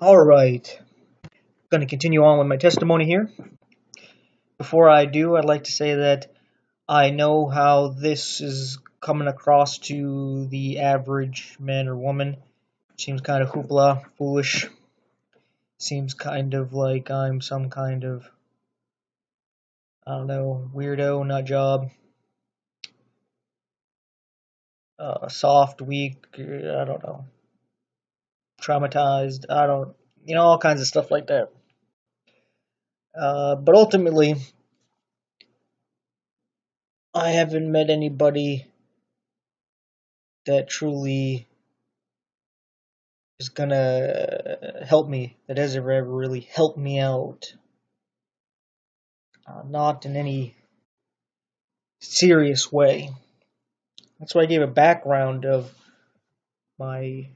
All right, going to continue on with my testimony here. Before I do, I'd like to say that I know how this is coming across to the average man or woman. Seems kind of hoopla, foolish. Seems kind of like I'm some kind of, I don't know, weirdo, nut job, soft, weak, I don't know, traumatized, I don't, all kinds of stuff like that. But ultimately, I haven't met anybody that truly is gonna help me, that has ever really helped me out. Not in any serious way. That's why I gave a background of my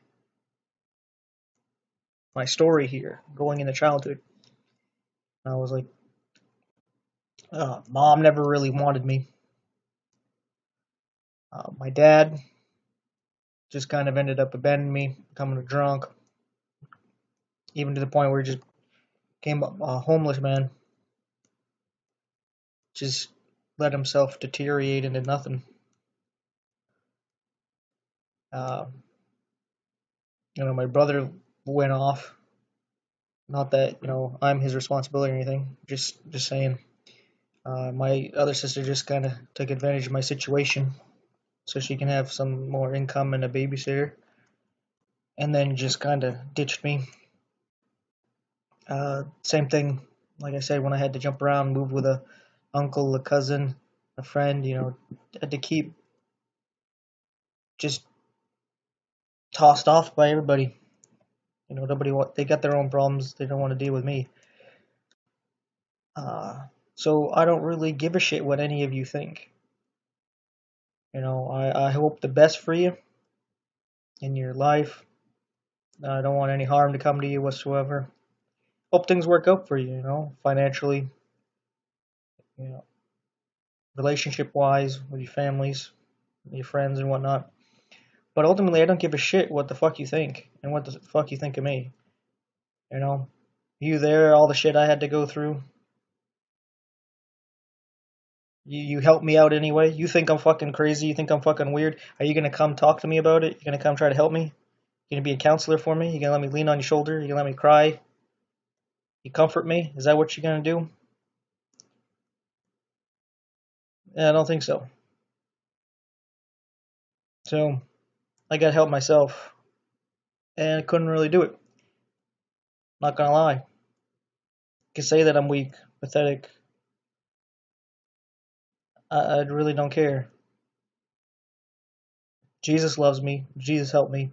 my story here, going into childhood. I was like, mom never really wanted me. My dad just kind of ended up abandoning me, becoming a drunk, even to the point where he just became a homeless man. Just let himself deteriorate into nothing. Uh, my brother went off. Not that I'm his responsibility or anything. Just saying. My other sister just kind of took advantage of my situation, so she can have some more income and a babysitter, and then just kind of ditched me. Same thing, like I said, when I had to jump around, move with a uncle, a cousin, a friend. Had to keep just tossed off by everybody. Nobody they got their own problems. They don't want to deal with me. So I don't really give a shit what any of you think. I hope the best for you in your life. I don't want any harm to come to you whatsoever. Hope things work out for you, financially, you know, relationship wise, with your families, your friends and whatnot. But ultimately, I don't give a shit what the fuck you think and what the fuck you think of me. You know, you there, all the shit I had to go through. You helped me out anyway. You think I'm fucking crazy? You think I'm fucking weird? Are you gonna come talk to me about it? You gonna come try to help me? You gonna be a counselor for me? You gonna let me lean on your shoulder? You gonna let me cry? You comfort me? Is that what you're gonna do? Yeah, I don't think so. So I got help myself, and I couldn't really do it. Not gonna lie. You can say that I'm weak, pathetic. I really don't care. Jesus loves me. Jesus helped me,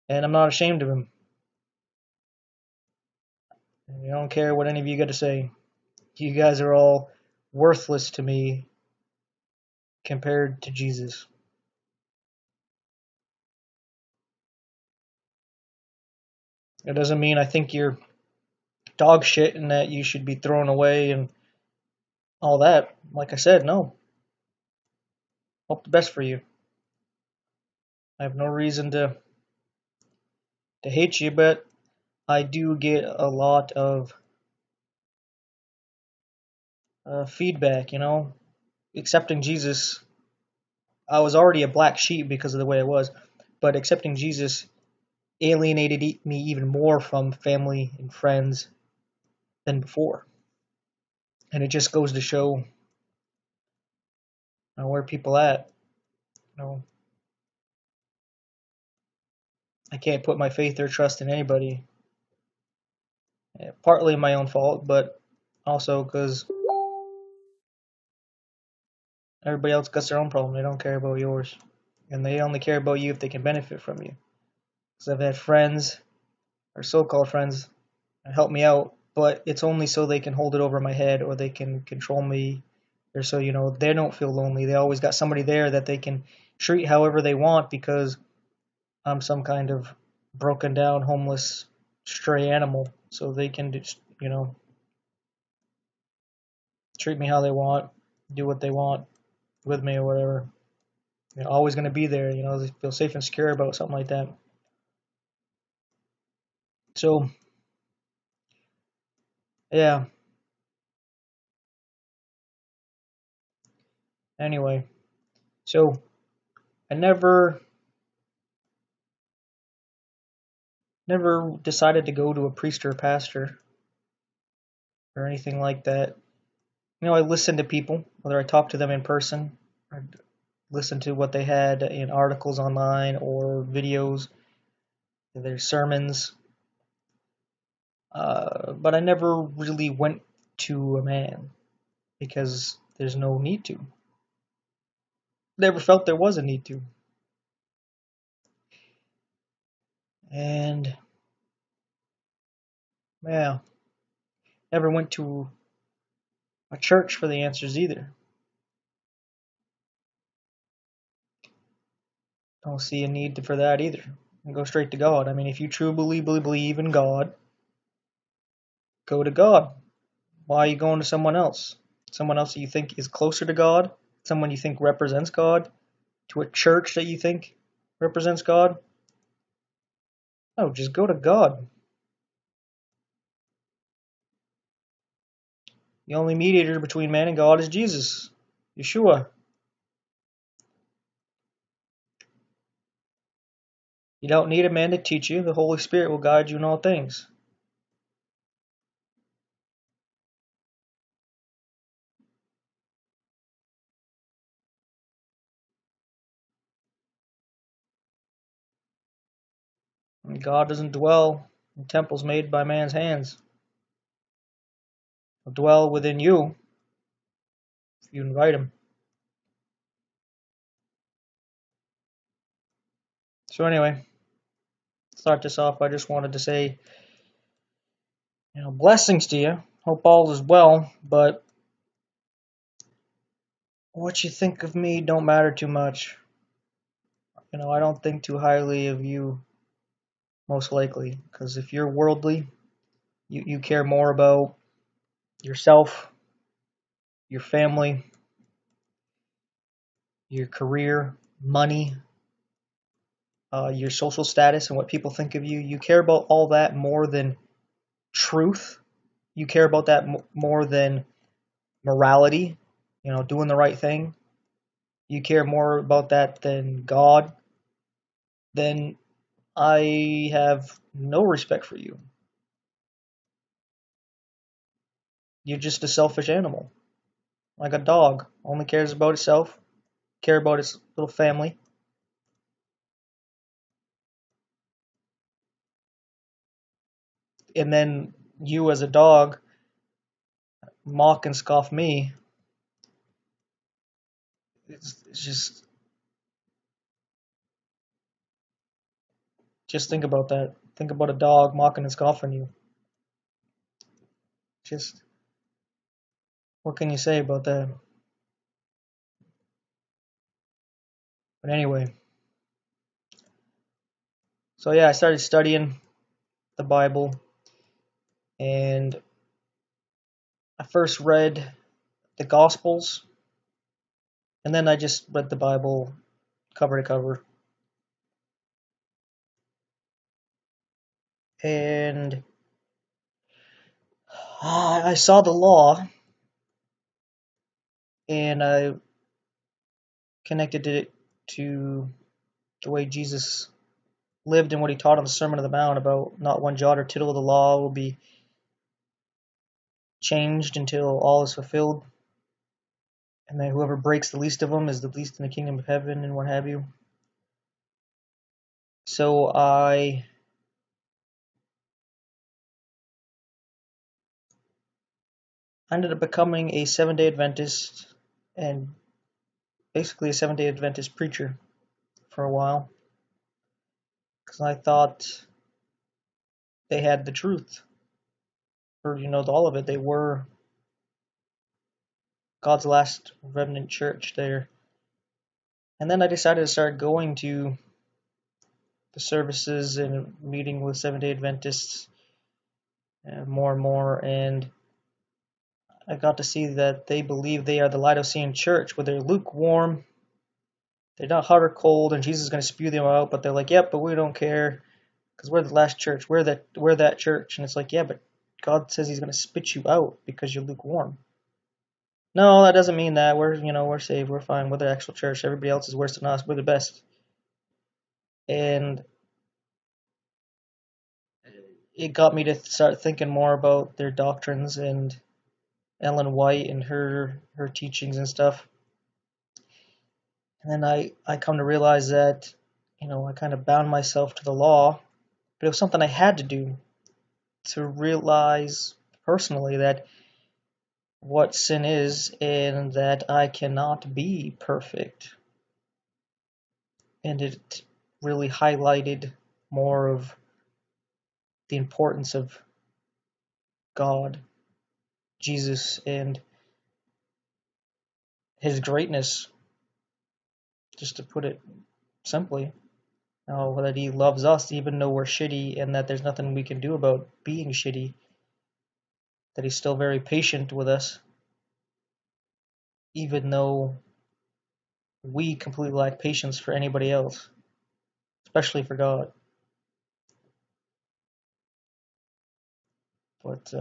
and I'm not ashamed of him. I don't care what any of you got to say. You guys are all worthless to me compared to Jesus. It doesn't mean I think you're dog shit and that you should be thrown away and all that. Like I said, no. Hope the best for you. I have no reason to hate you, but I do get a lot of feedback. Accepting Jesus. I was already a black sheep because of the way I was, but accepting Jesus alienated me even more from family and friends than before. And it just goes to show where people at. You know, I can't put my faith or trust in anybody. Partly my own fault, but also because everybody else got their own problem. They don't care about yours, and they only care about you if they can benefit from you. Because I've had friends, or so-called friends, help me out, but it's only so they can hold it over my head or they can control me, or so they don't feel lonely. They always got somebody there that they can treat however they want because I'm some kind of broken down, homeless, stray animal. So they can just, treat me how they want, do what they want with me or whatever. They're always going to be there. They feel safe and secure about something like that. So, yeah. Anyway, so I never decided to go to a priest or a pastor or anything like that. I listened to people, whether I talked to them in person, or listened to what they had in articles online or videos, their sermons. But I never really went to a man because there's no need to. Never felt there was a need to. And yeah, never went to a church for the answers either. Don't see a need for that either. And go straight to God. I mean, if you truly believe in God, go to God. Why are you going to someone else? Someone else that you think is closer to God? Someone you think represents God? To a church that you think represents God? No, just go to God. The only mediator between man and God is Jesus, Yeshua. You don't need a man to teach you. The Holy Spirit will guide you in all things. And God doesn't dwell in temples made by man's hands. He'll dwell within you if you invite him. So anyway, to start this off, I just wanted to say, blessings to you. Hope all is well, but what you think of me don't matter too much. I don't think too highly of you, most likely, because if you're worldly, you care more about yourself, your family, your career, money, your social status, and what people think of you. You care about all that more than truth. You care about that more than morality, doing the right thing. You care more about that than God. Then I have no respect for you. You're just a selfish animal, like a dog. Only cares about itself, care about its little family. And then you as a dog mock and scoff me. It's just think about that. Think about a dog mocking and scoffing you. Just what can you say about that? But anyway, so yeah, I started studying the Bible, and I first read the Gospels, and then I just read the Bible cover to cover. And I saw the law, and I connected it to the way Jesus lived and what he taught on the Sermon on the Mount about not one jot or tittle of the law will be changed until all is fulfilled, and that whoever breaks the least of them is the least in the kingdom of heaven, and what have you. So I ended up becoming a Seventh-day Adventist and basically a Seventh-day Adventist preacher for a while, because I thought they had the truth, or all of it. They were God's last remnant church there. And then I decided to start going to the services and meeting with Seventh-day Adventists more and more, and I got to see that they believe they are the Laodicean church, where they're lukewarm, they're not hot or cold, and Jesus is going to spew them out, but they're like, yep, but we don't care. because we're the last church. We're that church, and it's like, yeah, but God says He's going to spit you out because you're lukewarm. No, that doesn't mean that. We're saved. We're fine. We're the actual church. Everybody else is worse than us. We're the best. And it got me to start thinking more about their doctrines and Ellen White and her teachings and stuff. And then I come to realize that, I kind of bound myself to the law, but it was something I had to do to realize personally that what sin is and that I cannot be perfect. And it really highlighted more of the importance of God, Jesus, and His greatness, just to put it simply. That He loves us even though we're shitty and that there's nothing we can do about being shitty. That He's still very patient with us, even though we completely lack patience for anybody else, especially for God. But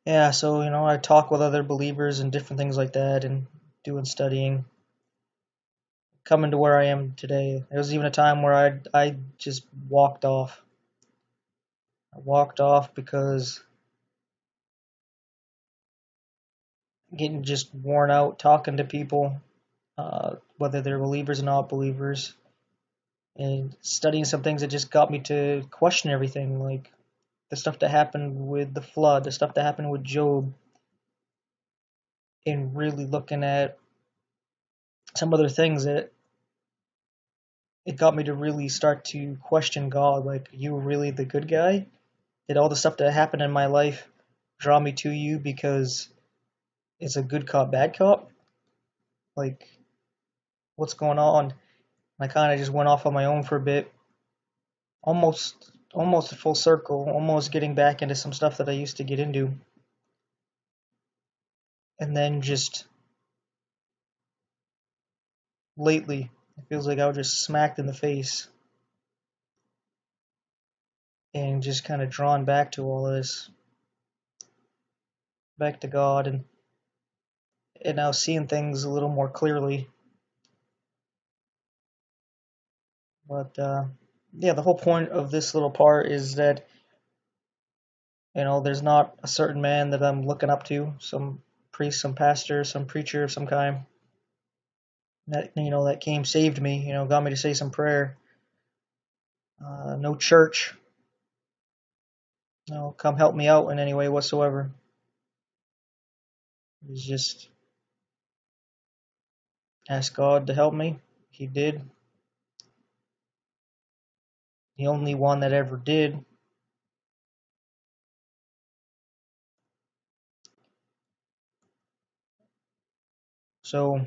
yeah, so I talk with other believers and different things like that, and doing studying, coming to where I am today. There was even a time where I just walked off. I walked off because getting just worn out talking to people, whether they're believers or not believers, and studying some things that just got me to question everything, like the stuff that happened with the flood, the stuff that happened with Job, and really looking at some other things that it got me to really start to question God. Like, are you really the good guy? Did all the stuff that happened in my life draw me to you because it's a good cop, bad cop? Like, what's going on? I kind of just went off on my own for a bit, almost a full circle, almost getting back into some stuff that I used to get into, and then just lately, it feels like I was just smacked in the face and just kind of drawn back to all of this, back to God, and now seeing things a little more clearly. But yeah, the whole point of this little part is that there's not a certain man that I'm looking up to, some priest, some pastor, some preacher of some kind that came, saved me, got me to say some prayer. No church, come help me out in any way whatsoever. It was just ask God to help me. He did. The only one that ever did. So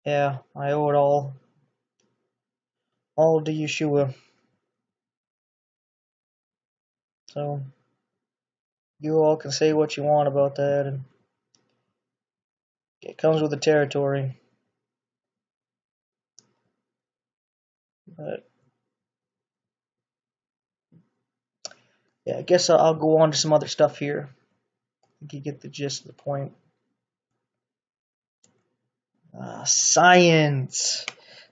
yeah, I owe it all to Yeshua. So you all can say what you want about that, and it comes with the territory. But yeah, I guess I'll go on to some other stuff here. I think you get the gist of the point. Science.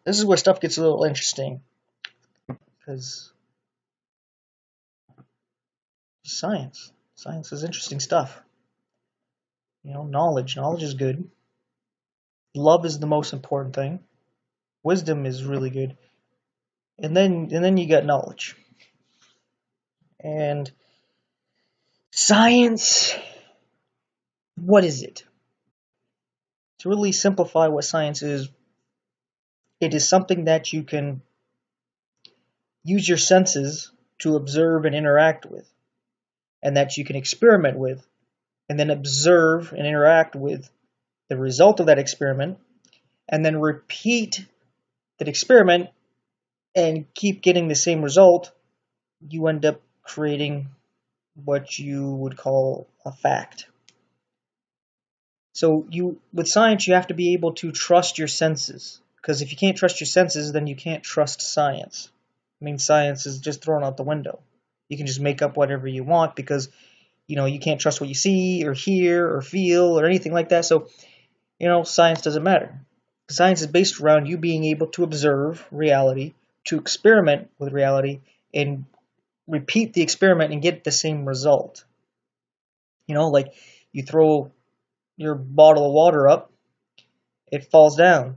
This is where stuff gets a little interesting, because science is interesting stuff. Knowledge is good. Love is the most important thing. Wisdom is really good, and then you got knowledge. And science, what is it? To really simplify what science is, it is something that you can use your senses to observe and interact with, and that you can experiment with, and then observe and interact with the result of that experiment, and then repeat that experiment and keep getting the same result. You end up creating what you would call a fact. So with science, you have to be able to trust your senses. Because if you can't trust your senses, then you can't trust science. I mean, science is just thrown out the window. You can just make up whatever you want because, you can't trust what you see or hear or feel or anything like that. So, science doesn't matter. Science is based around you being able to observe reality, to experiment with reality, and repeat the experiment and get the same result. Like you throw your bottle of water up, it falls down.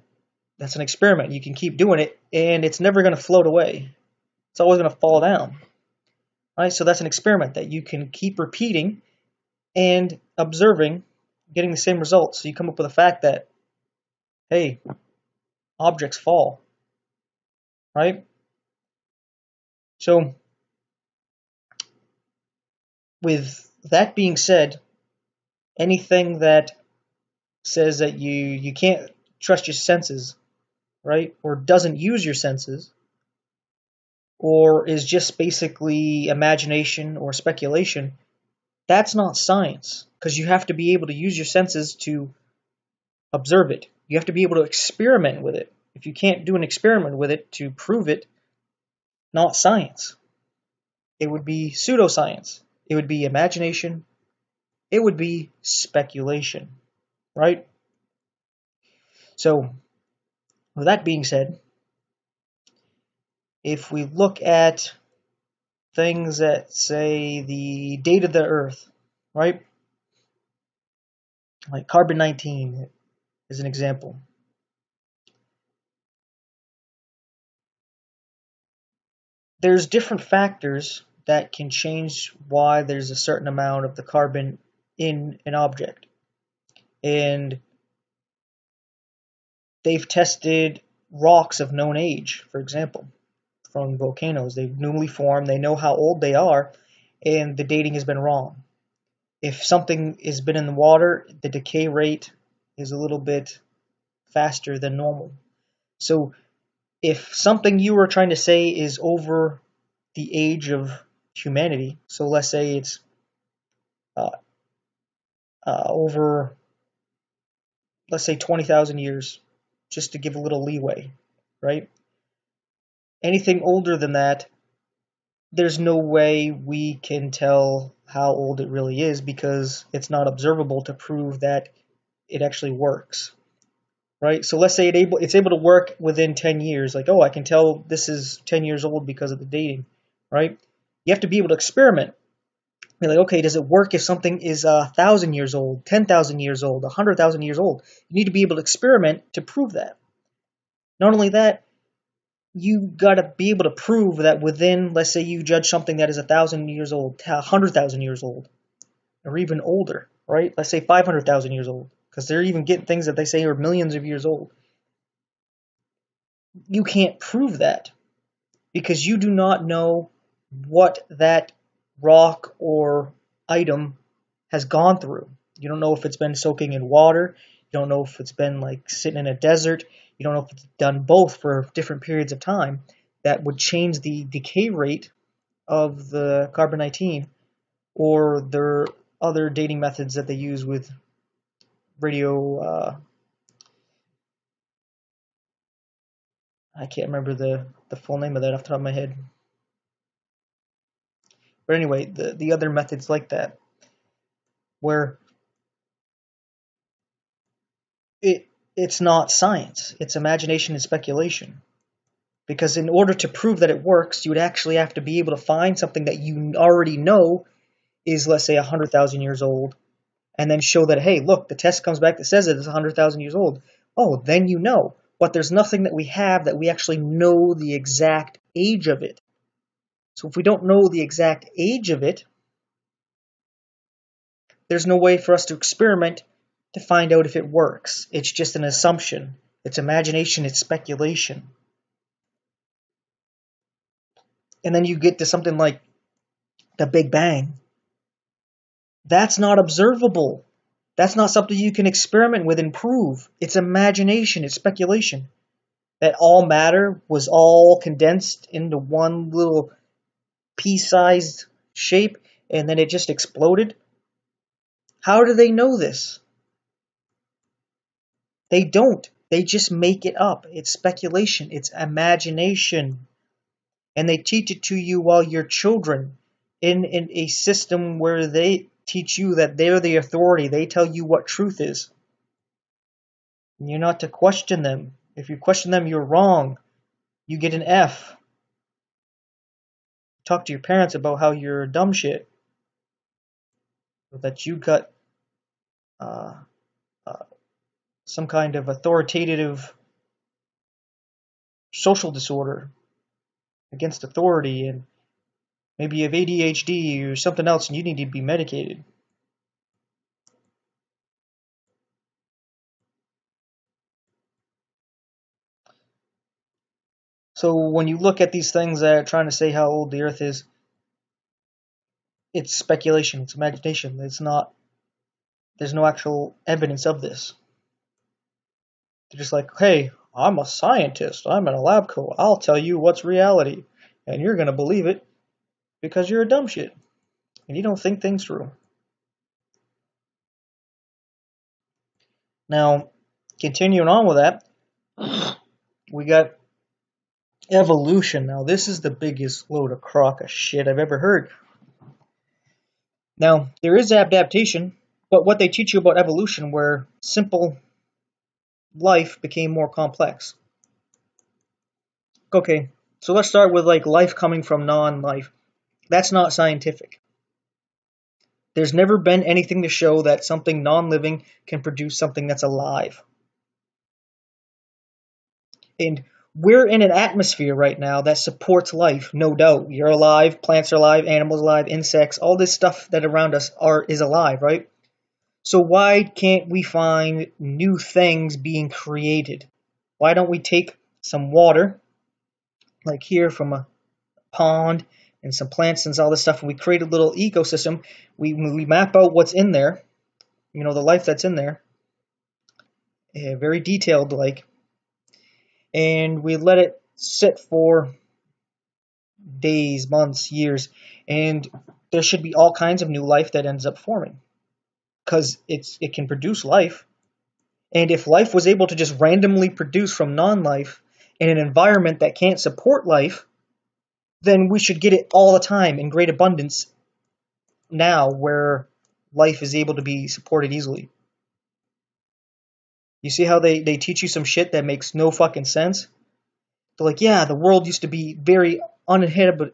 That's an experiment. You can keep doing it, and it's never going to float away. It's always going to fall down. Right? So that's an experiment that you can keep repeating and observing, getting the same results. So you come up with a fact that, hey, objects fall. Right? So with that being said, anything that says that you can't trust your senses, right, or doesn't use your senses, or is just basically imagination or speculation, that's not science, because you have to be able to use your senses to observe it. You have to be able to experiment with it. If you can't do an experiment with it to prove it, not science. It would be pseudoscience. It would be imagination. It would be speculation, right? So, with that being said, if we look at things that say the date of the Earth, right? Like carbon-19 is an example. There's different factors that can change why there's a certain amount of the carbon in an object. And they've tested rocks of known age, for example, from volcanoes. They've newly formed, they know how old they are, and the dating has been wrong. If something has been in the water, the decay rate is a little bit faster than normal. So if something you were trying to say is over the age of humanity, so let's say it's uh, over, let's say 20,000 years, just to give a little leeway, right? Anything older than that, there's no way we can tell how old it really is because it's not observable to prove that it actually works, right? So let's say it's able to work within 10 years. Like, oh, I can tell this is 10 years old because of the dating, right? You have to be able to experiment. Be like, okay, does it work if something is 1,000 years old, 10,000 years old, 100,000 years old? You need to be able to experiment to prove that. Not only that, you got to be able to prove that within, let's say you judge something that is 1,000 years old, 100,000 years old, or even older, right? Let's say 500,000 years old, because they're even getting things that they say are millions of years old. You can't prove that because you do not know what that rock or item has gone through. You don't know if it's been soaking in water. You don't know if it's been like sitting in a desert. You don't know if it's done both for different periods of time. That would change the decay rate of the carbon-19 or their other dating methods that they use with radio. I can't remember the full name of that off the top of my head. But anyway, the other methods like that, where it's not science, it's imagination and speculation. Because in order to prove that it works, you would actually have to be able to find something that you already know is, let's say, 100,000 years old, and then show that, hey, look, the test comes back that says it is 100,000 years old. Oh, then you know. But there's nothing that we have that we actually know the exact age of it. So if we don't know the exact age of it, there's no way for us to experiment to find out if it works. It's just an assumption. It's imagination, it's speculation. And then you get to something like the Big Bang. That's not observable. That's not something you can experiment with and prove. It's imagination, it's speculation. That all matter was all condensed into one little pea-sized shape and then it just exploded. How do they know this? They don't. They just make it up. It's speculation. It's imagination. And they teach it to you while you're children in a system where they teach you that they're the authority. They tell you what truth is. And you're not to question them. If you question them, you're wrong. You get an F. Talk to your parents about how you're dumb shit. Or that you got uh, some kind of authoritative social disorder against authority, and maybe you have ADHD or something else and you need to be medicated. So when you look at these things that are trying to say how old the Earth is, it's speculation, it's imagination. It's not. There's no actual evidence of this. They're just like, hey, I'm a scientist. I'm in a lab coat. I'll tell you what's reality, and you're gonna believe it because you're a dumb shit and you don't think things through. Now, continuing on with that, we got evolution. Now, this is the biggest load of crock of shit I've ever heard. Now, there is adaptation, but what they teach you about evolution, where simple life became more complex. Okay, so let's start with like life coming from non-life. That's not scientific. There's never been anything to show that something non-living can produce something that's alive. And we're in an atmosphere right now that supports life, no doubt. You're alive, plants are alive, animals alive, insects, all this stuff that around us is alive, right? So why can't we find new things being created? Why don't we take some water, like here from a pond, and some plants and all this stuff, and we create a little ecosystem. We map out what's in there, the life that's in there, very detailed like, and we let it sit for days, months, years, and there should be all kinds of new life that ends up forming, because it can produce life. And if life was able to just randomly produce from non-life in an environment that can't support life, then we should get it all the time in great abundance now, where life is able to be supported easily. You see how they teach you some shit that makes no fucking sense? They're like, yeah, the world used to be very uninhabitable,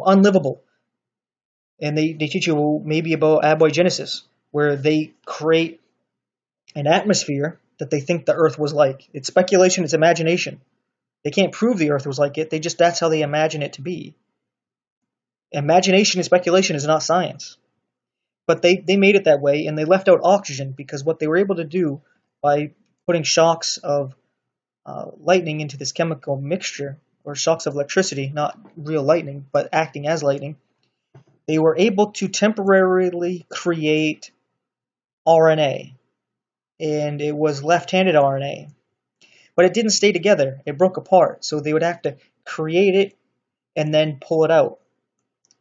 unlivable. And they teach you maybe about abiogenesis, where they create an atmosphere that they think the Earth was like. It's speculation, it's imagination. They can't prove the Earth was like it. That's how they imagine it to be. Imagination and speculation is not science. But they made it that way, and they left out oxygen, because what they were able to do by putting shocks of lightning into this chemical mixture, or shocks of electricity, not real lightning, but acting as lightning, they were able to temporarily create RNA. And it was left-handed RNA. But it didn't stay together. It broke apart. So they would have to create it and then pull it out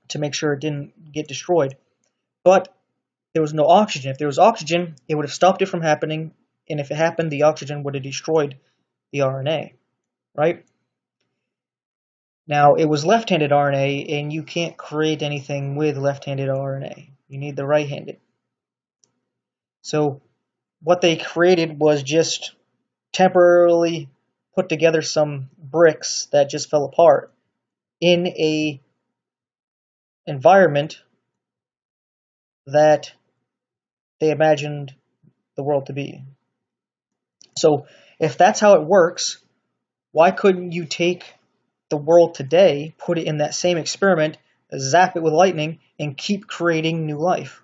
to make sure it didn't get destroyed. But there was no oxygen. If there was oxygen, it would have stopped it from happening. And if it happened, the oxygen would have destroyed the RNA, right? Now, it was left-handed RNA, and you can't create anything with left-handed RNA. You need the right-handed. So what they created was just temporarily put together some bricks that just fell apart in a environment that they imagined the world to be. So if that's how it works, why couldn't you take the world today, put it in that same experiment, zap it with lightning, and keep creating new life?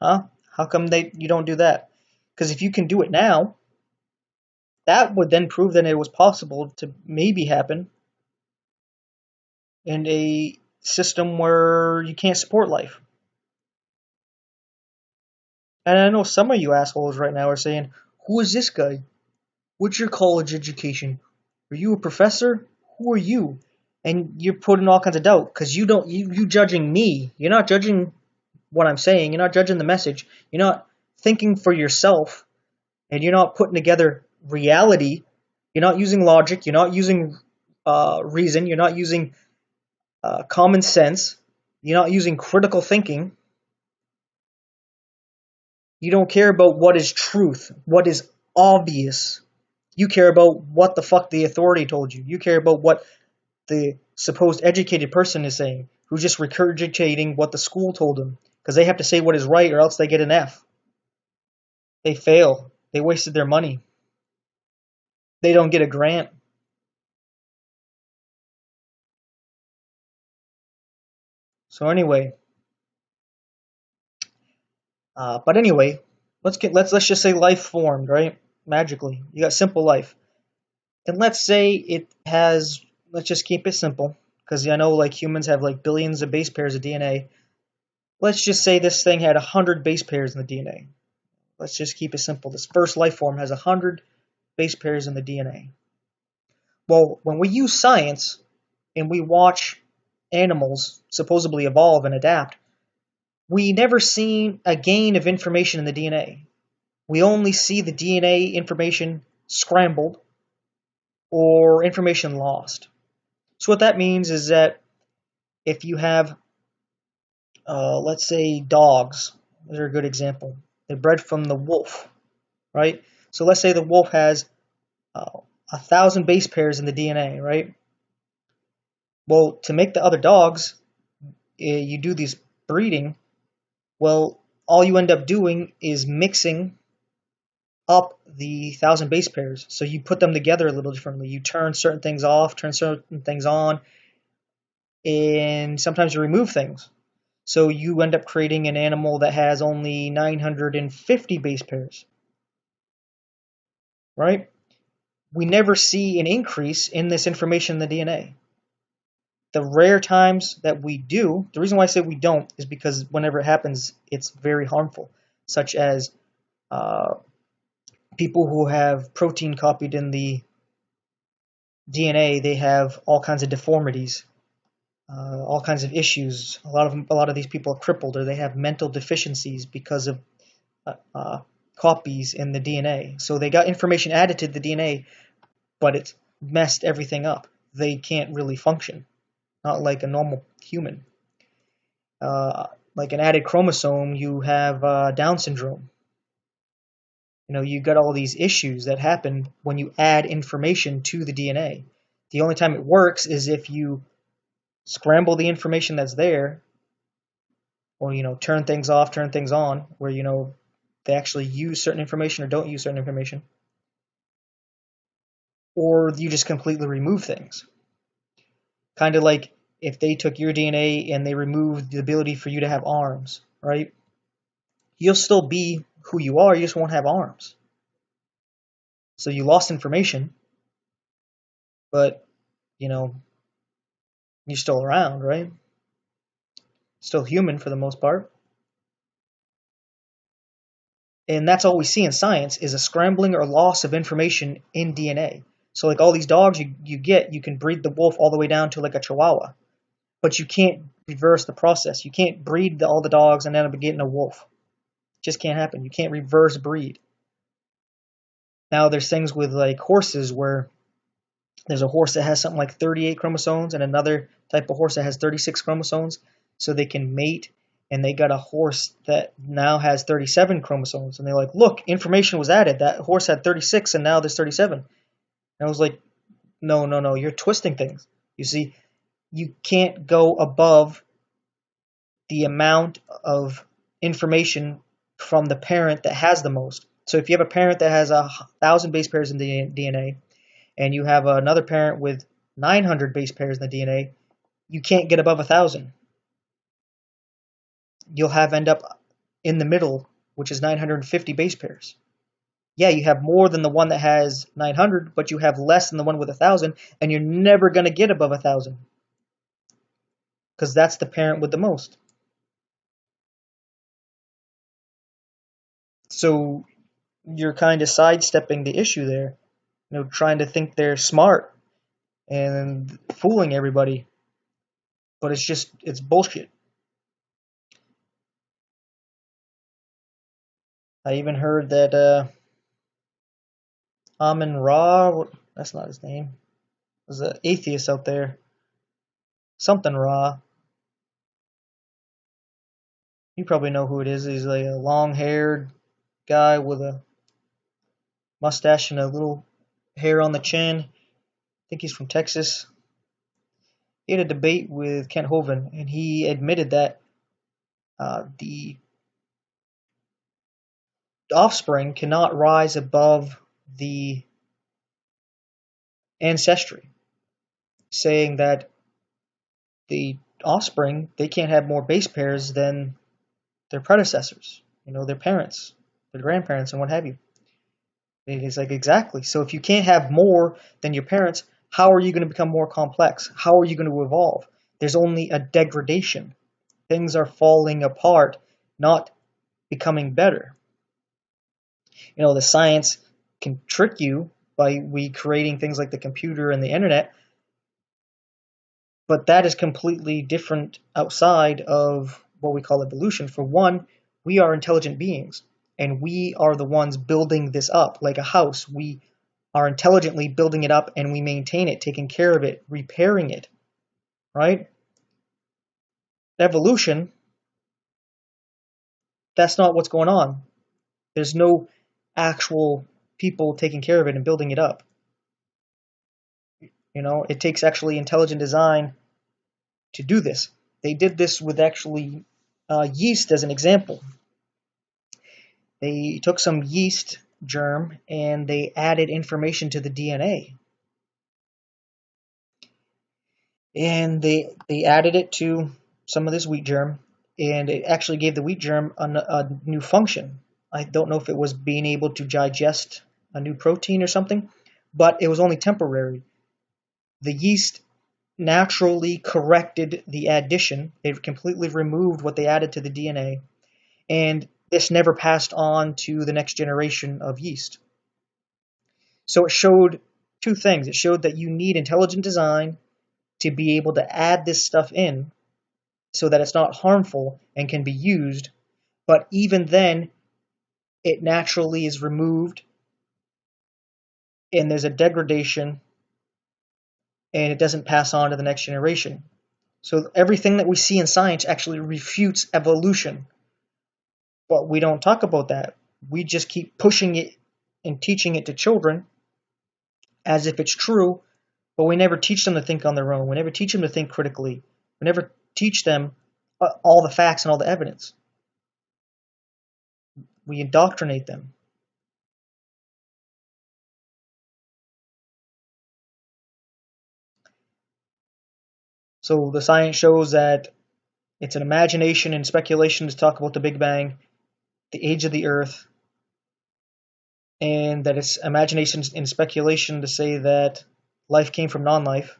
Huh? How come you don't do that? Because if you can do it now, that would then prove that it was possible to maybe happen in a system where you can't support life. And I know some of you assholes right now are saying, who is this guy? What's your college education? Are you a professor? Who are you? And you're putting all kinds of doubt, because you judging me. You're not judging what I'm saying. You're not judging the message. You're not thinking for yourself and you're not putting together reality, you're not using logic, you're not using reason, you're not using common sense, you're not using critical thinking, you don't care about what is truth, what is obvious. You care about what the fuck the authority told you. You care about what the supposed educated person is saying, who's just regurgitating what the school told them, because they have to say what is right or else they get an F. They fail. They wasted their money. They don't get a grant. So anyway, but anyway, let's just say life formed, right? Magically, you got simple life, and let's say it has. Let's just keep it simple, because I know like humans have like billions of base pairs of DNA. Let's just say this thing had 100 base pairs in the DNA. Let's just keep it simple. This first life form has 100 base pairs in the DNA. Well, when we use science and we watch animals supposedly evolve and adapt, we never see a gain of information in the DNA. We only see the DNA information scrambled or information lost. So what that means is that if you have, let's say, dogs, they're a good example. They're bred from the wolf, right? So let's say the wolf has 1,000 base pairs in the DNA, right? Well, to make the other dogs, you do this breeding. Well, all you end up doing is mixing up the 1,000 base pairs. So you put them together a little differently. You turn certain things off, turn certain things on, and sometimes you remove things. So you end up creating an animal that has only 950 base pairs, right? We never see an increase in this information in the DNA. The rare times that we do, the reason why I say we don't is because whenever it happens, it's very harmful, such as uh, people who have protein copied in the DNA, they have all kinds of deformities, all kinds of issues. A lot of these people are crippled or they have mental deficiencies because of copies in the DNA. So they got information added to the DNA, but it messed everything up. They can't really function, not like a normal human. Like an added chromosome, you have Down syndrome. You know, you got all these issues that happen when you add information to the DNA. The only time it works is if you scramble the information that's there, or turn things off, turn things on, where they actually use certain information or don't use certain information, or you just completely remove things. Kind of like if they took your DNA and they removed the ability for you to have arms, right? You'll still be who you are, you just won't have arms. So you lost information, but you know, you're still around, right? Still human for the most part. And that's all we see in science is a scrambling or loss of information in DNA. So like all these dogs you can breed the wolf all the way down to like a Chihuahua, but you can't reverse the process. You can't breed all the dogs and end up getting a wolf. It just can't happen. You can't reverse breed. Now there's things with like horses where there's a horse that has something like 38 chromosomes and another type of horse that has 36 chromosomes, so they can mate. And they got a horse that now has 37 chromosomes, and they're like, look, information was added. That horse had 36 and now there's 37. And I was like, no, no, no, you're twisting things. You see, you can't go above the amount of information from the parent that has the most. So if you have a parent that has 1,000 base pairs in the DNA, and you have another parent with 900 base pairs in the DNA, you can't get above 1,000. You'll end up in the middle, which is 950 base pairs. Yeah, you have more than the one that has 900, but you have less than the one with 1,000, and you're never going to get above 1,000 because that's the parent with the most. So you're kind of sidestepping the issue there, trying to think they're smart and fooling everybody, but it's bullshit. I even heard that Amun Ra. That's not his name. There's an atheist out there. Something Ra. You probably know who it is. He's like a long-haired guy with a mustache and a little hair on the chin. I think he's from Texas. He had a debate with Kent Hovind, and he admitted that the offspring cannot rise above the ancestry, saying that the offspring, they can't have more base pairs than their predecessors, their parents, their grandparents, and what have you. And he's like, exactly. So if you can't have more than your parents, how are you going to become more complex? How are you going to evolve? There's only a degradation. Things are falling apart, not becoming better. The science can trick you by we creating things like the computer and the internet, but that is completely different outside of what we call evolution. For one, we are intelligent beings, and we are the ones building this up like a house. We are intelligently building it up, and we maintain it, taking care of it, repairing it, right? Evolution, that's not what's going on. There's no actual people taking care of it and building it up. It takes actually intelligent design to do this. They did this with actually yeast as an example. They took some yeast germ and they added information to the DNA. And they added it to some of this wheat germ, and it actually gave the wheat germ a new function. I don't know if it was being able to digest a new protein or something, but it was only temporary. The yeast naturally corrected the addition. It completely removed what they added to the DNA, and this never passed on to the next generation of yeast. So it showed two things. It showed that you need intelligent design to be able to add this stuff in so that it's not harmful and can be used, but even then, it naturally is removed and there's a degradation and it doesn't pass on to the next generation. So everything that we see in science actually refutes evolution. But we don't talk about that. We just keep pushing it and teaching it to children as if it's true, but we never teach them to think on their own. We never teach them to think critically. We never teach them all the facts and all the evidence. We indoctrinate them. So the science shows that it's an imagination and speculation to talk about the Big Bang, the age of the Earth, and that it's imagination and speculation to say that life came from non-life,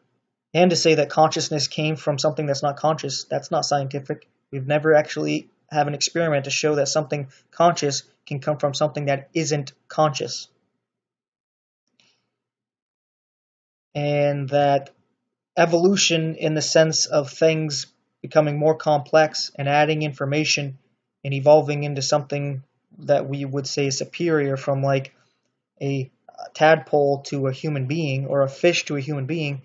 and to say that consciousness came from something that's not conscious. That's not scientific. We've never actually have an experiment to show that something conscious can come from something that isn't conscious. And that evolution, in the sense of things becoming more complex and adding information and evolving into something that we would say is superior, from like a tadpole to a human being or a fish to a human being,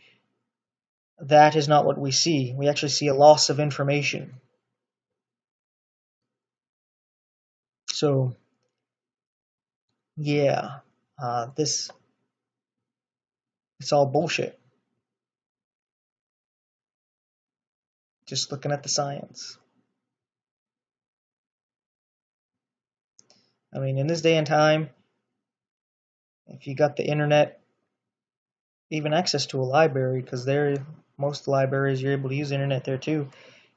that is not what we see. We actually see a loss of information. So, yeah, it's all bullshit. Just looking at the science. I mean, in this day and time, if you got the internet, even access to a library, because most libraries you're able to use the internet there too,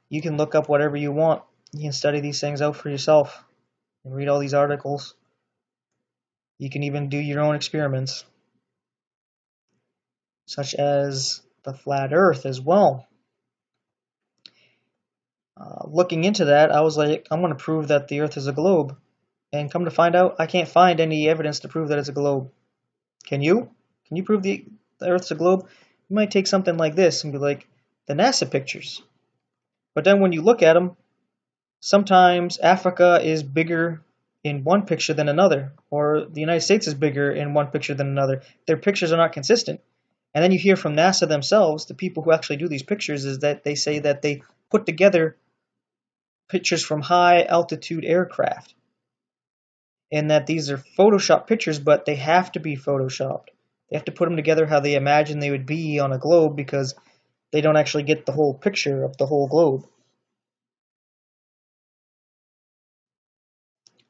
you can look up whatever you want. You can study these things out for yourself and read all these articles. You can even do your own experiments, such as the flat earth as well. Looking into that, I was like, I'm going to prove that the earth is a globe. And come to find out, I can't find any evidence to prove that it's a globe. Can you? Can you prove the earth's a globe? You might take something like this and be like, the NASA pictures. But then when you look at them, sometimes Africa is bigger in one picture than another, or the United States is bigger in one picture than another. Their pictures are not consistent. And then you hear from NASA themselves, the people who actually do these pictures, is that they say that they put together pictures from high altitude aircraft, and that these are Photoshop pictures, but they have to be Photoshopped. They have to put them together how they imagine they would be on a globe, because they don't actually get the whole picture of the whole globe.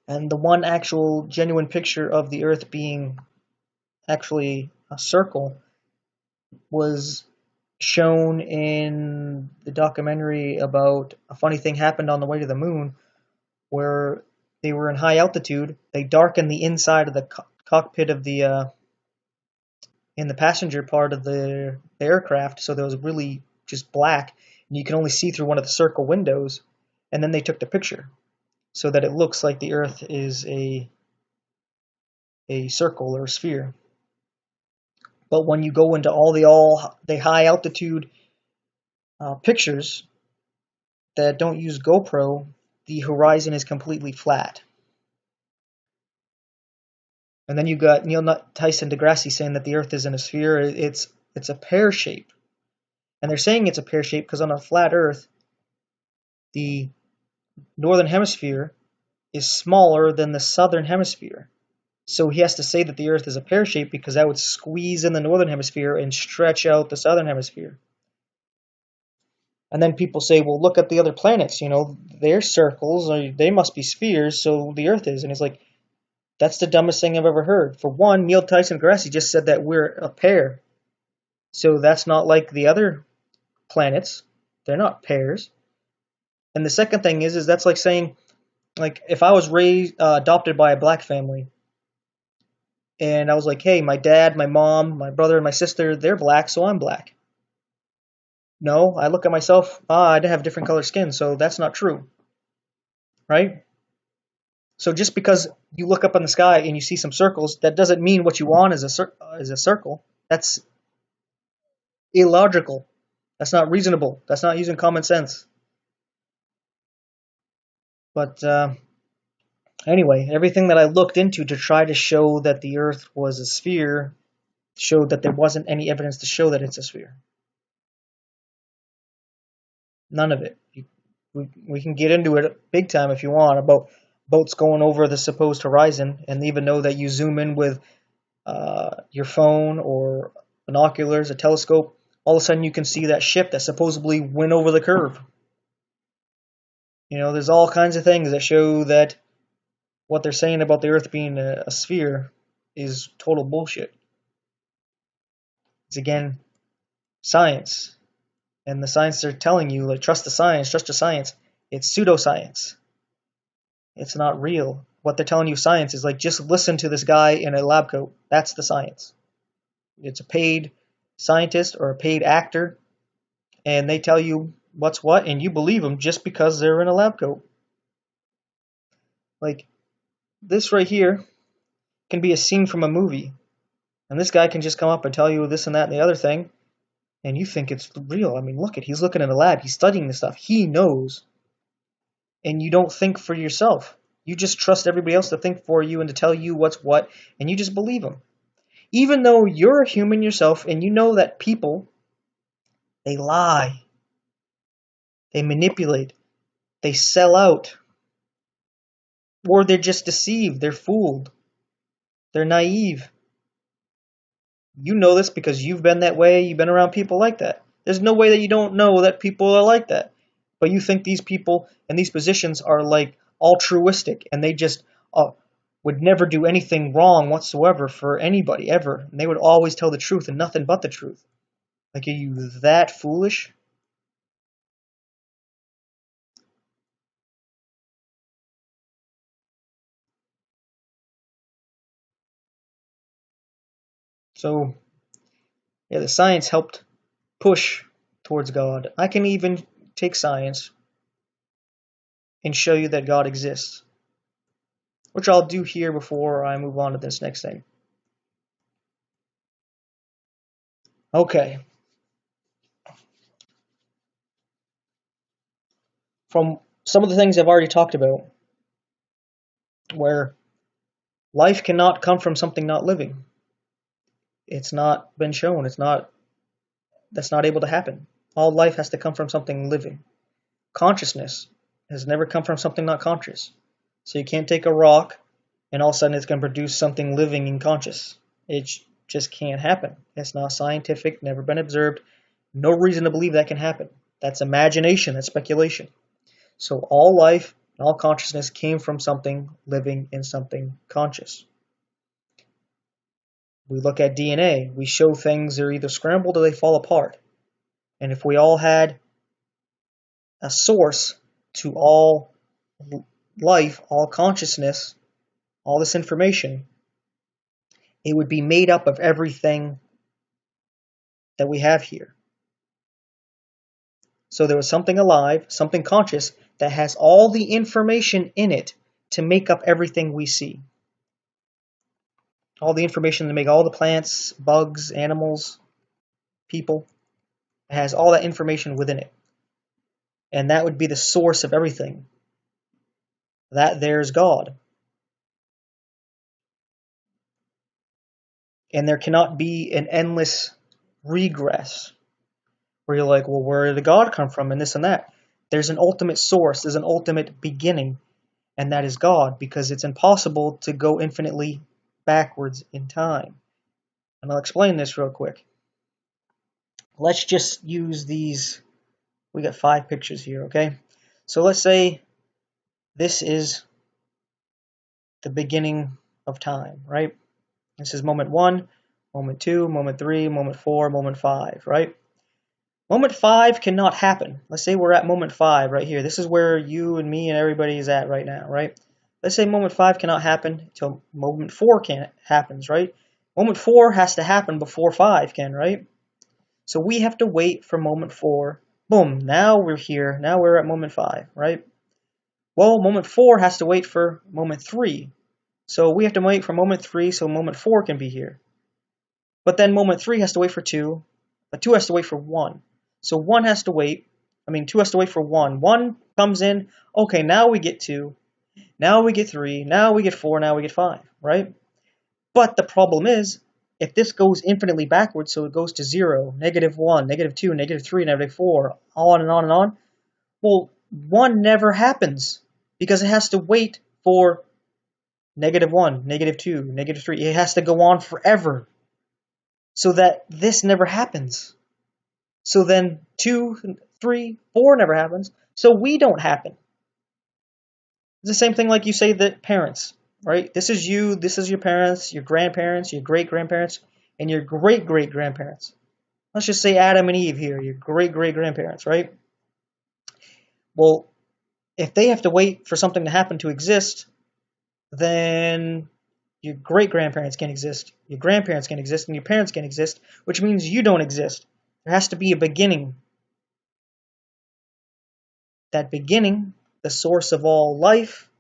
And the one actual genuine picture of the Earth being actually a circle was shown in the documentary about a funny thing happened on the way to the moon, where they were in high altitude. They darkened the inside of the cockpit of the in the passenger part of the aircraft, so there was really just black, and you can only see through one of the circle windows. And then they took the picture so that it looks like the Earth is a circle or a sphere. But when you go into all the high altitude pictures that don't use GoPro, the horizon is completely flat. And then you got Neil Tyson deGrasse saying that the Earth isn't a sphere; it's a pear shape. And they're saying it's a pear shape because on a flat Earth, the northern hemisphere is smaller than the southern hemisphere. So he has to say that the Earth is a pear shape because that would squeeze in the northern hemisphere and stretch out the southern hemisphere. And then people say, well, look at the other planets, they're circles, or they must be spheres, so the Earth is. And it's like, that's the dumbest thing I've ever heard. For one, Neil Tyson deGrasse just said that we're a pear. So that's not like the other planets. They're not pairs. And the second thing is that's like saying, like, if I was adopted by a black family, and I was like, hey, my dad, my mom, my brother, and my sister, they're black, so I'm black. No, I look at myself, I have different colored skin, so that's not true. Right? So just because you look up in the sky and you see some circles, that doesn't mean what you want is a circle. That's illogical. That's not reasonable. That's not using common sense. But anyway, everything that I looked into to try to show that the Earth was a sphere showed that there wasn't any evidence to show that it's a sphere. None of it. We can get into it big time if you want about boats going over the supposed horizon, and even know that you zoom in with your phone or binoculars, a telescope, all of a sudden you can see that ship that supposedly went over the curve. There's all kinds of things that show that what they're saying about the Earth being a sphere is total bullshit. It's, again, science. And the science they're telling you, like, trust the science, it's pseudoscience. It's not real. What they're telling you science is like, just listen to this guy in a lab coat. That's the science. It's a paid scientist or a paid actor, and they tell you what's what, and you believe them just because they're in a lab coat. Like, this right here can be a scene from a movie, and this guy can just come up and tell you this and that and the other thing, and you think it's real. I mean, he's looking in a lab, he's studying this stuff, he knows, and you don't think for yourself. You just trust everybody else to think for you and to tell you what's what, and you just believe them. Even though you're a human yourself, and you know that people, they lie, they manipulate, they sell out, or they're just deceived, they're fooled, they're naive. You know this because you've been that way, you've been around people like that. There's no way that you don't know that people are like that. But you think these people in these positions are like altruistic, and they just would never do anything wrong whatsoever for anybody, ever. And they would always tell the truth and nothing but the truth. Like, are you that foolish? So, yeah, the science helped push towards God. I can even take science and show you that God exists, which I'll do here before I move on to this next thing. Okay. From some of the things I've already talked about, where life cannot come from something not living. It's not been shown. That's not able to happen. All life has to come from something living. Consciousness has never come from something not conscious. So you can't take a rock and all of a sudden it's going to produce something living and conscious. It just can't happen. It's not scientific, never been observed. No reason to believe that can happen. That's imagination, that's speculation. So all life and all consciousness came from something living and something conscious. We look at DNA, we show things are either scrambled or they fall apart. And if we all had a source to all life, all consciousness, all this information, it would be made up of everything that we have here. So there was something alive, something conscious, that has all the information in it to make up everything we see. All the information to make all the plants, bugs, animals, people. It has all that information within it. And that would be the source of everything. That there's God. And there cannot be an endless regress where you're like, well, where did the God come from and this and that? There's an ultimate source, there's an ultimate beginning, and that is God, because it's impossible to go infinitely backwards in time. And I'll explain this real quick. Let's just use these. We got 5 pictures here, okay? So let's say this is the beginning of time, right? This is moment 1, moment 2, moment 3, moment 4, moment 5, right? Moment 5 cannot happen. Let's say we're at moment 5 right here. This is where you and me and everybody is at right now, right? Let's say moment 5 cannot happen until moment 4 happens, right? Moment 4 has to happen before 5 can, right? So we have to wait for moment 4. Boom, now we're here. Now we're at moment 5, right? Well, moment 4 has to wait for moment 3. So we have to wait for moment 3 so moment 4 can be here. But then moment 3 has to wait for 2, but 2 has to wait for 1. So 2 has to wait for 1. 1 comes in, okay, now we get 2, now we get 3, now we get 4, now we get 5, right? But the problem is, if this goes infinitely backwards, so it goes to 0, -1, -2, -3, -4, on and on and on, well, 1 never happens, because it has to wait for -1, -2, -3. It has to go on forever, so that this never happens. So then 2, 3, 4 never happens, so we don't happen. It's the same thing like you say that parents, right? This is you, this is your parents, your grandparents, your great-grandparents, and your great-great-grandparents. Let's just say Adam and Eve here, your great-great-grandparents, right? Well, if they have to wait for something to happen to exist, then your great-grandparents can't exist, your grandparents can't exist, and your parents can't exist, which means you don't exist. There has to be a beginning. That beginning, the source of all life,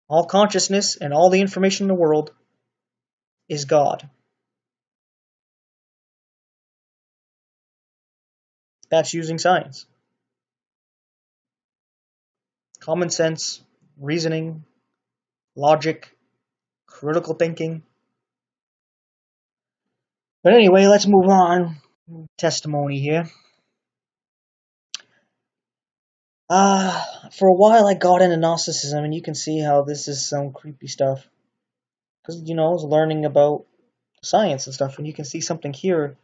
all consciousness, and all the information in the world, is God. That's using science. Common sense, reasoning, logic, critical thinking. But anyway, let's move on. Testimony here. For a while I got into Gnosticism, and you can see how this is some creepy stuff. Because, I was learning about science and stuff, and you can see something here.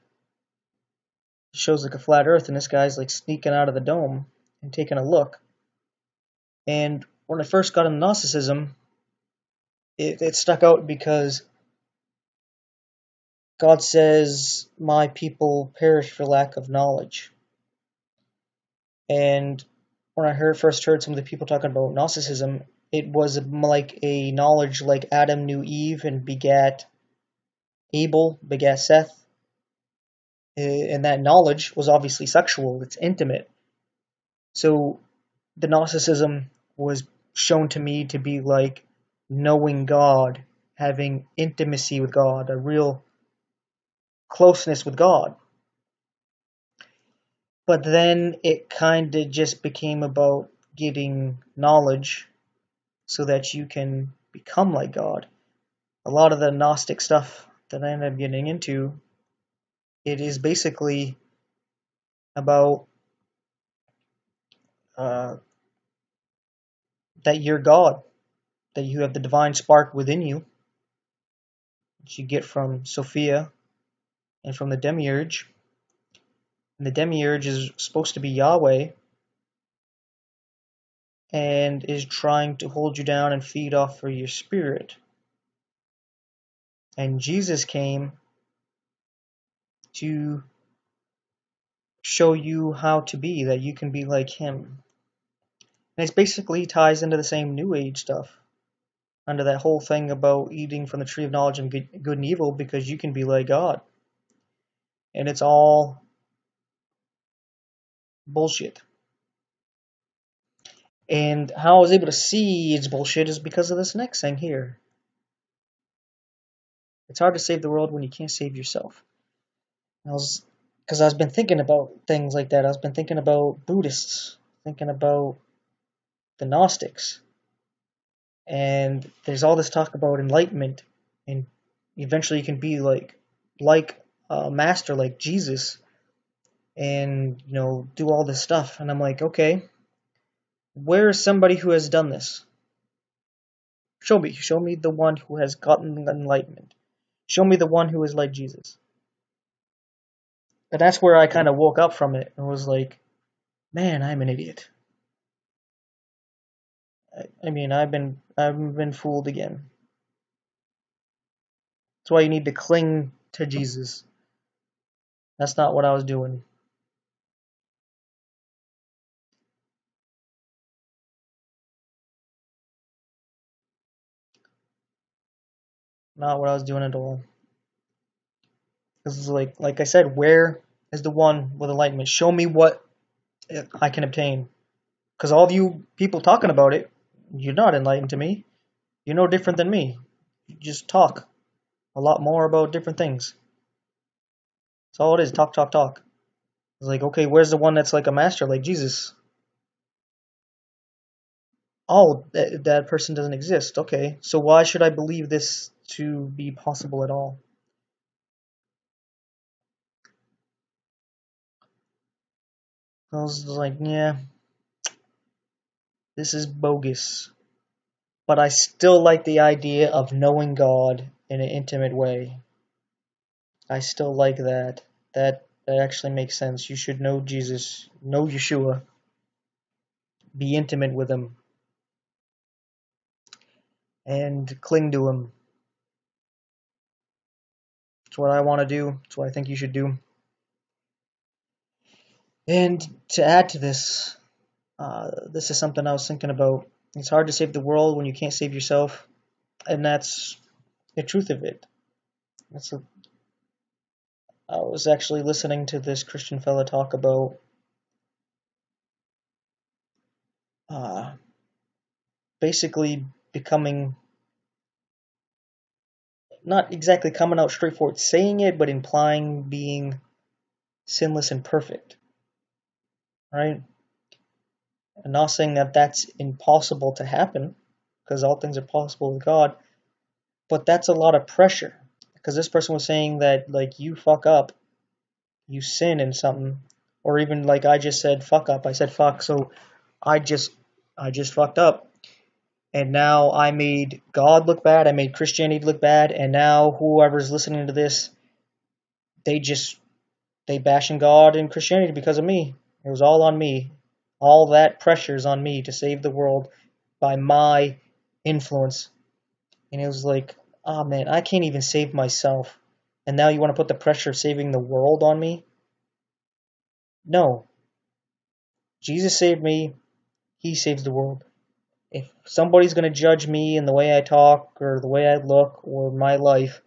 It shows like a flat earth, and this guy's like sneaking out of the dome and taking a look. And when I first got into Gnosticism, it stuck out because God says, my people perish for lack of knowledge. And when I first heard some of the people talking about Gnosticism, it was like a knowledge like Adam knew Eve and begat Abel, begat Seth. And that knowledge was obviously sexual, it's intimate. So the Gnosticism was shown to me to be like knowing God, having intimacy with God, a real closeness with God. But then it kind of just became about getting knowledge so that you can become like God. A lot of the Gnostic stuff that I ended up getting into, it is basically about uh, that you're God, that you have the divine spark within you, that you get from Sophia and from the Demiurge. And the Demiurge is supposed to be Yahweh and is trying to hold you down and feed off of your spirit. And Jesus came to show you how to be, that you can be like him. And it basically ties into the same New Age stuff, under that whole thing about eating from the tree of knowledge of good and evil because you can be like God. And it's all bullshit. And how I was able to see it's bullshit is because of this next thing here. It's hard to save the world when you can't save yourself. Because I've been thinking about things like that. I've been thinking about Buddhists, thinking about the Gnostics, and there's all this talk about enlightenment, and eventually you can be like a master, like Jesus, and do all this stuff. And I'm like, okay, where is somebody who has done this? Show me the one who has gotten enlightenment. Show me the one who is like Jesus. And that's where I kind of woke up from it and was like, man, I'm an idiot. I mean, I've been fooled again. That's why you need to cling to Jesus. That's not what I was doing. Not what I was doing at all. Because like I said, where is the one with enlightenment? Show me what I can obtain. Because all of you people talking about it, you're not enlightened to me. You're no different than me. You just talk a lot more about different things. That's all it is. Talk, talk, talk. It's like, okay, where's the one that's like a master, like Jesus? Oh, that person doesn't exist. Okay, so why should I believe this to be possible at all? I was like, yeah, this is bogus. But I still like the idea of knowing God in an intimate way. I still like that. That actually makes sense. You should know Jesus, know Yeshua, be intimate with him, and cling to him. It's what I want to do. It's what I think you should do. And to add to this, this is something I was thinking about. It's hard to save the world when you can't save yourself, and that's the truth of it. I was actually listening to this Christian fella talk about uh, basically becoming, not exactly coming out straightforward saying it, but implying being sinless and perfect, right? And not saying that that's impossible to happen, because all things are possible with God, but that's a lot of pressure. Because this person was saying that, like, you fuck up, you sin in something, or even like I just said fuck up, I said fuck, so I just fucked up. And now I made God look bad, I made Christianity look bad, and now whoever's listening to this, they bashing God and Christianity because of me. It was all on me. All that pressure's on me to save the world by my influence. And it was like, oh man, I can't even save myself. And now you want to put the pressure of saving the world on me? No. Jesus saved me, he saves the world. If somebody's going to judge me in the way I talk or the way I look or my life,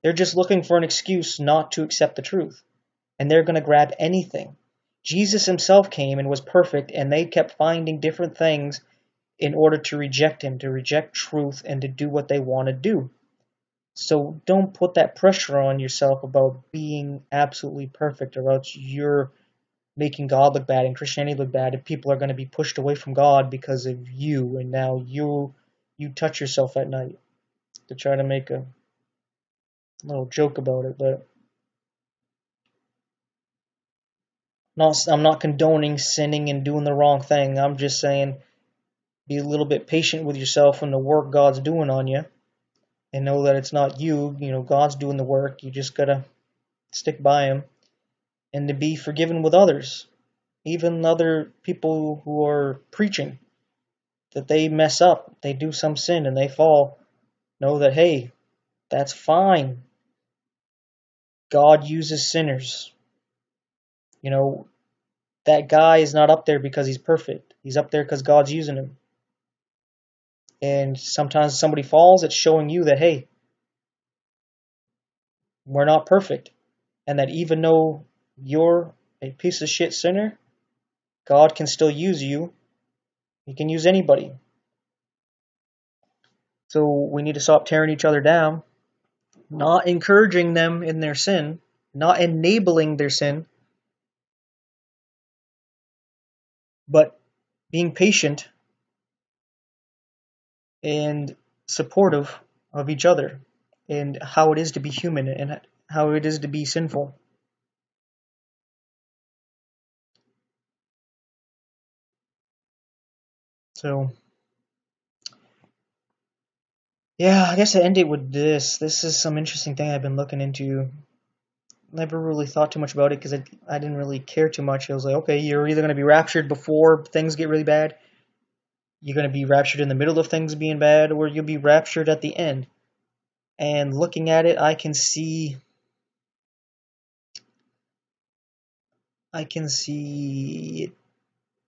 they're just looking for an excuse not to accept the truth. And they're going to grab anything. Jesus himself came and was perfect, and they kept finding different things in order to reject him, to reject truth, and to do what they want to do. So don't put that pressure on yourself about being absolutely perfect, or else you're making God look bad and Christianity look bad, and people are going to be pushed away from God because of you, and now you touch yourself at night to try to make a little joke about it, but I'm not condoning sinning and doing the wrong thing. I'm just saying be a little bit patient with yourself and the work God's doing on you, and know that it's not you. God's doing the work. You just gotta stick by Him, and to be forgiven with others, even other people who are preaching, that they mess up, they do some sin and they fall. Know that, hey, that's fine. God uses sinners. That guy is not up there because he's perfect. He's up there because God's using him. And sometimes somebody falls, it's showing you that, hey, we're not perfect. And that even though you're a piece of shit sinner, God can still use you. He can use anybody. So we need to stop tearing each other down, not encouraging them in their sin, not enabling their sin, but being patient and supportive of each other and how it is to be human and how it is to be sinful. So, yeah, I guess I end it with this. This is some interesting thing I've been looking into. Never really thought too much about it because I didn't really care too much. I was like, okay, you're either going to be raptured before things get really bad, you're going to be raptured in the middle of things being bad, or you'll be raptured at the end. And looking at it, I can see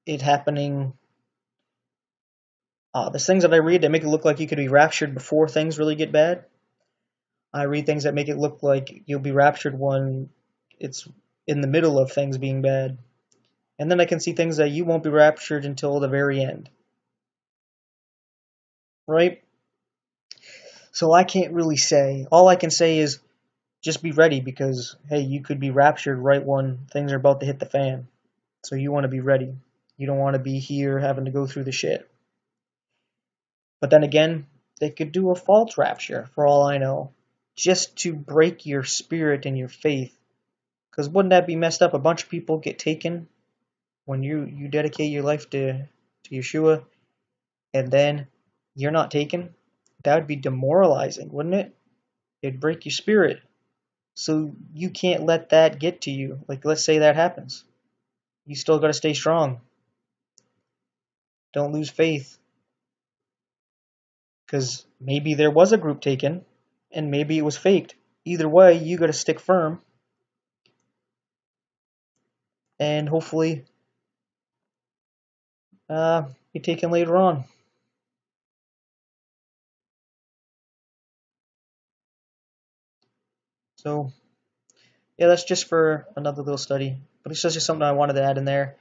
it happening. There's things that I read that make it look like you could be raptured before things really get bad. I read things that make it look like you'll be raptured when it's in the middle of things being bad. And then I can see things that you won't be raptured until the very end. Right? So I can't really say. All I can say is just be ready because, hey, you could be raptured right when things are about to hit the fan. So you want to be ready. You don't want to be here having to go through the shit. But then again, they could do a false rapture, for all I know, just to break your spirit and your faith. Because wouldn't that be messed up? A bunch of people get taken when you dedicate your life to Yeshua, and then you're not taken? That would be demoralizing, wouldn't it? It'd break your spirit. So you can't let that get to you. Like, let's say that happens. You still got to stay strong. Don't lose faith. Because maybe there was a group taken, and maybe it was faked. Either way, you got to stick firm. And hopefully, be taken later on. So, yeah, that's just for another little study. But it's just something I wanted to add in there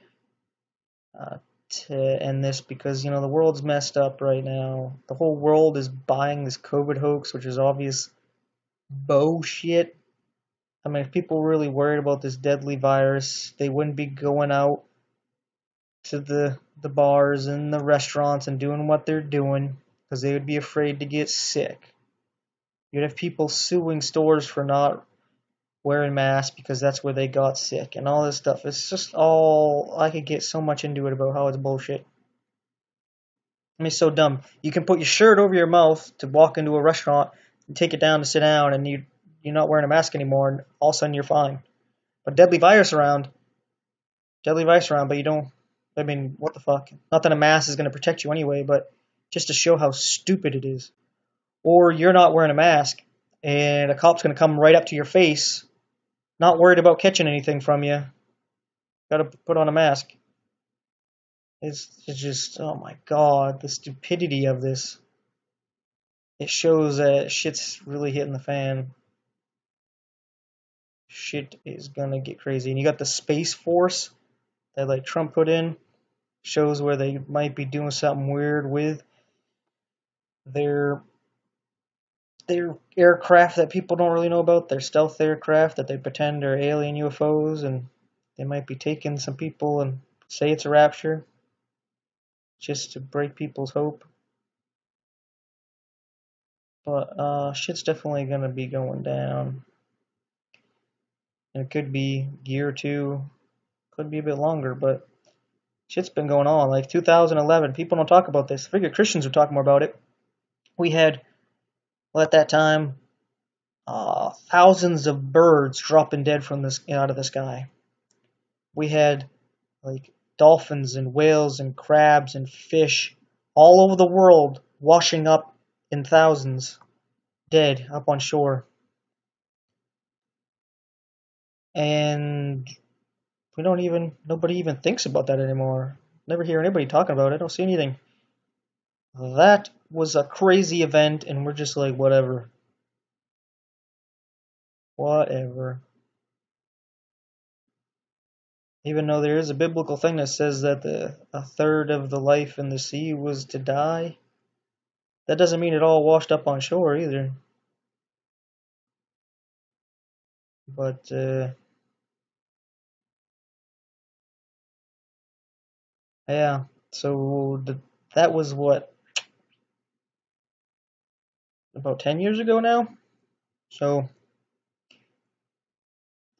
to end this because, the world's messed up right now. The whole world is buying this COVID hoax, which is obvious bullshit. I mean, if people were really worried about this deadly virus, they wouldn't be going out to the bars and the restaurants and doing what they're doing because they would be afraid to get sick. You'd have people suing stores for not wearing masks because that's where they got sick and all this stuff. It's just all, I could get so much into it about how it's bullshit. I mean, it's so dumb. You can put your shirt over your mouth to walk into a restaurant and take it down to sit down and you're not wearing a mask anymore and all of a sudden you're fine. But deadly virus around, but you don't, I mean, what the fuck? Not that a mask is going to protect you anyway, but just to show how stupid it is. Or you're not wearing a mask and a cop's going to come right up to your face, not worried about catching anything from you. Got to put on a mask. It's just, oh my god, the stupidity of this. It shows that shit's really hitting the fan. Shit is gonna get crazy. And you got the Space Force that like Trump put in. Shows where they might be doing something weird with their aircraft that people don't really know about. Their stealth aircraft that they pretend are alien UFOs, and they might be taking some people and say it's a rapture just to break people's hope. But shit's definitely gonna be going down. And it could be a year or two, could be a bit longer, but shit's been going on. Like 2011, people don't talk about this. I figure Christians would talk more about it. We had, well, at that time, thousands of birds dropping dead from this out of the sky. We had like dolphins and whales and crabs and fish all over the world washing up in thousands, dead up on shore. And nobody even thinks about that anymore. Never hear anybody talking about it. I don't see anything. That was a crazy event, and we're just like, whatever. Whatever. Even though there is a biblical thing that says that a third of the life in the sea was to die, that doesn't mean it all washed up on shore either. But, yeah. So that was what, about 10 years ago now? So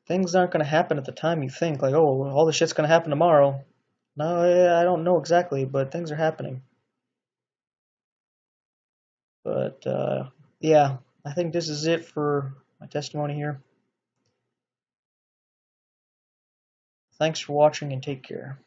things aren't going to happen at the time you think. Like, oh, all this shit's going to happen tomorrow. No, I don't know exactly, but things are happening. But, yeah, I think this is it for my testimony here. Thanks for watching and take care.